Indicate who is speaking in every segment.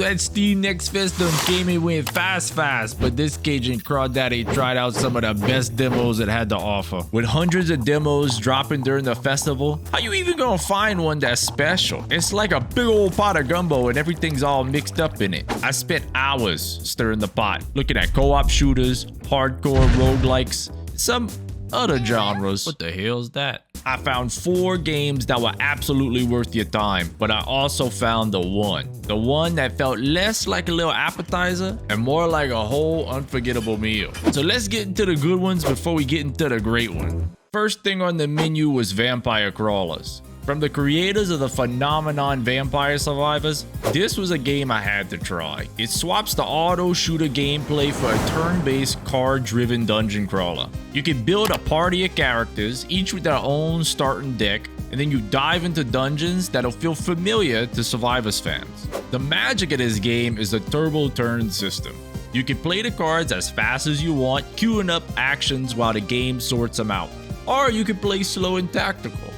Speaker 1: that Steam Next Fest done came and went fast, but this Cajun Crawdaddy tried out some of the best demos it had to offer. With hundreds of demos dropping during the festival, how you even gonna find one that's special? It's like a big old pot of gumbo and everything's all mixed up in it. I spent hours stirring the pot, looking at co-op shooters, hardcore roguelikes, some other genres. What the hell's that? I found 4 games that were absolutely worth your time, but I also found the one that felt less like a little appetizer and more like a whole unforgettable meal. So let's get into the good ones before we get into the great one. First thing on the menu was Vampire Crawlers. From the creators of the phenomenon Vampire Survivors, this was a game I had to try. It swaps the auto shooter gameplay for a turn-based card-driven dungeon crawler. You can build a party of characters, each with their own starting deck, and then you dive into dungeons that'll feel familiar to Survivors fans. The magic of this game is the turbo turn system. You can play the cards as fast as you want, queuing up actions while the game sorts them out. Or you can play slow and tactical.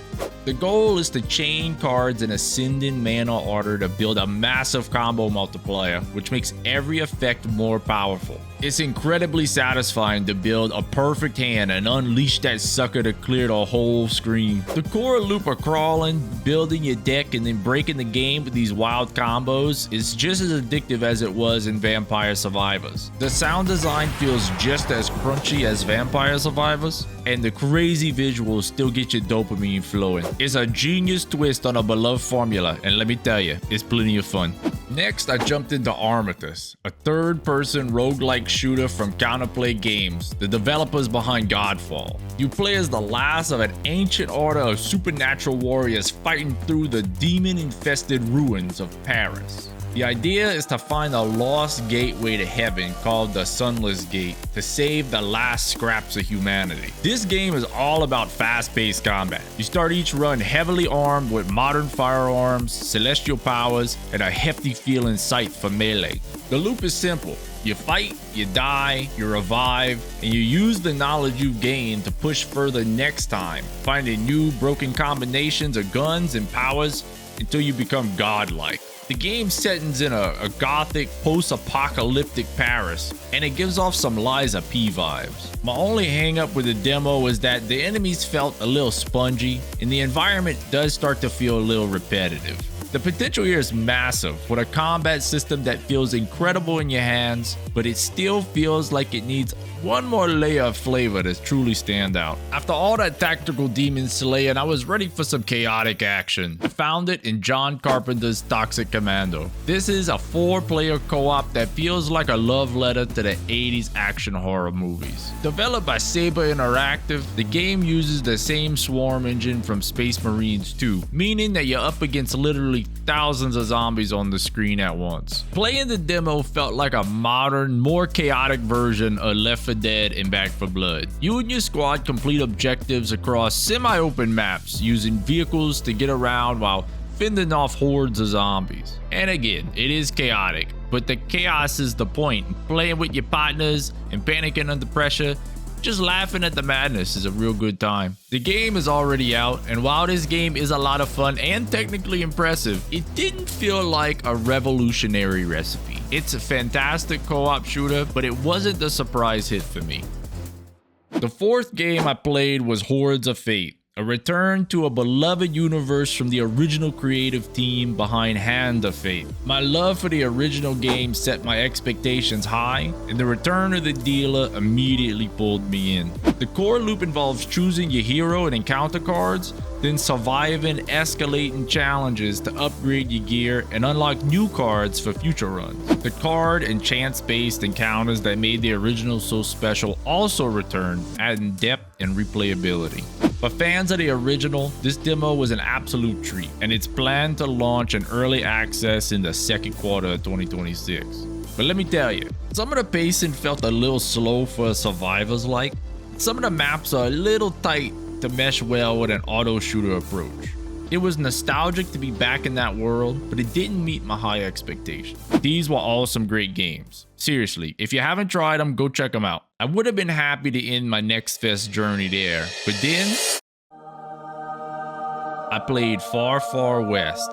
Speaker 1: The goal is to chain cards in ascending mana order to build a massive combo multiplier, which makes every effect more powerful. It's incredibly satisfying to build a perfect hand and unleash that sucker to clear the whole screen. The core loop of crawling, building your deck, and then breaking the game with these wild combos is just as addictive as it was in Vampire Survivors. The sound design feels just as crunchy as Vampire Survivors, and the crazy visuals still get your dopamine flowing. It's a genius twist on a beloved formula, and let me tell you, it's plenty of fun. Next, I jumped into Armatus, a third-person roguelike shooter from Counterplay Games, the developers behind Godfall. You play as the last of an ancient order of supernatural warriors fighting through the demon-infested ruins of Paris. The idea is to find a lost gateway to heaven called the Sunless Gate to save the last scraps of humanity. This game is all about fast-paced combat. You start each run heavily armed with modern firearms, celestial powers, and a hefty feeling sight for melee. The loop is simple. You fight, you die, you revive, and you use the knowledge you've gained to push further next time, finding new broken combinations of guns and powers until you become godlike. The game settings in a gothic, post-apocalyptic Paris, and it gives off some Liza P vibes. My only hang-up with the demo is that the enemies felt a little spongy, and the environment does start to feel a little repetitive. The potential here is massive, with a combat system that feels incredible in your hands, but it still feels like it needs one more layer of flavor to truly stand out. After all that tactical demon slaying, I was ready for some chaotic action. I found it in John Carpenter's Toxic Commando. This is a 4-player co-op that feels like a love letter to the 80s action horror movies. Developed by Saber Interactive, the game uses the same swarm engine from Space Marines 2, meaning that you're up against literally thousands of zombies on the screen at once. Playing the demo felt like a modern, more chaotic version of Left 4 Dead and Back 4 Blood. You and your squad complete objectives across semi-open maps, using vehicles to get around while fending off hordes of zombies. And again, it is chaotic, but the chaos is the point. Playing with your partners and panicking under pressure, just laughing at the madness is a real good time. The game is already out, and while this game is a lot of fun and technically impressive, it didn't feel like a revolutionary recipe. It's a fantastic co-op shooter, but it wasn't the surprise hit for me. The 4th game I played was Hordes of Fate, a return to a beloved universe from the original creative team behind Hand of Fate. My love for the original game set my expectations high, and the return of the dealer immediately pulled me in. The core loop involves choosing your hero and encounter cards, then surviving escalating challenges to upgrade your gear and unlock new cards for future runs. The card and chance-based encounters that made the original so special also returned, adding depth and replayability. For fans of the original, this demo was an absolute treat, and it's planned to launch in early access in the 2nd quarter of 2026. But let me tell you, some of the pacing felt a little slow for a Survivors-like. Some of the maps are a little tight to mesh well with an auto shooter approach. It was nostalgic to be back in that world, but it didn't meet my high expectations. These were all some great games. Seriously, if you haven't tried them, go check them out. I would have been happy to end my Next Fest journey there, but then I played Far Far West.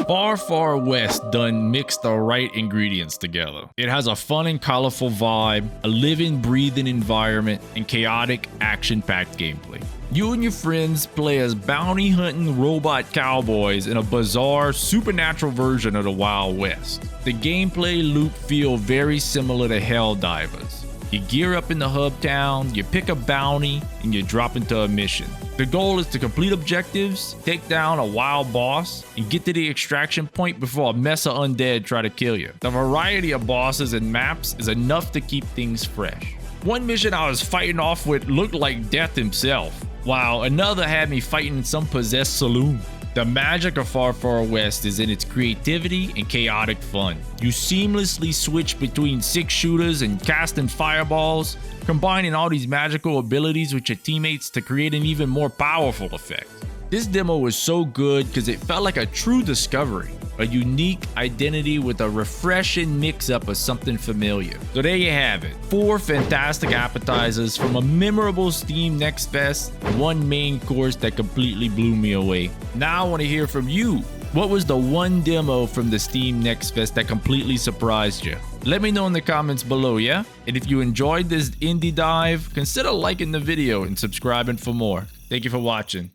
Speaker 1: Far Far West done mixed the right ingredients together. It has a fun and colorful vibe, a living, breathing environment, and chaotic, action-packed gameplay. You and your friends play as bounty hunting robot cowboys in a bizarre, supernatural version of the Wild West. The gameplay loop feel very similar to Helldivers. You gear up in the hub town, you pick a bounty, and you drop into a mission. The goal is to complete objectives, take down a wild boss, and get to the extraction point before a mess of undead try to kill you. The variety of bosses and maps is enough to keep things fresh. One mission I was fighting off with looked like death himself, while another had me fighting in some possessed saloon. The magic of Far Far West is in its creativity and chaotic fun. You seamlessly switch between 6 shooters and casting fireballs, combining all these magical abilities with your teammates to create an even more powerful effect. This demo was so good because it felt like a true discovery, a unique identity with a refreshing mix-up of something familiar. So there you have it, 4 fantastic appetizers from a memorable Steam Next Fest, 1 main course that completely blew me away. Now I want to hear from you. What was the one demo from the Steam Next Fest that completely surprised you? Let me know in the comments below, yeah? And if you enjoyed this indie dive, consider liking the video and subscribing for more. Thank you for watching.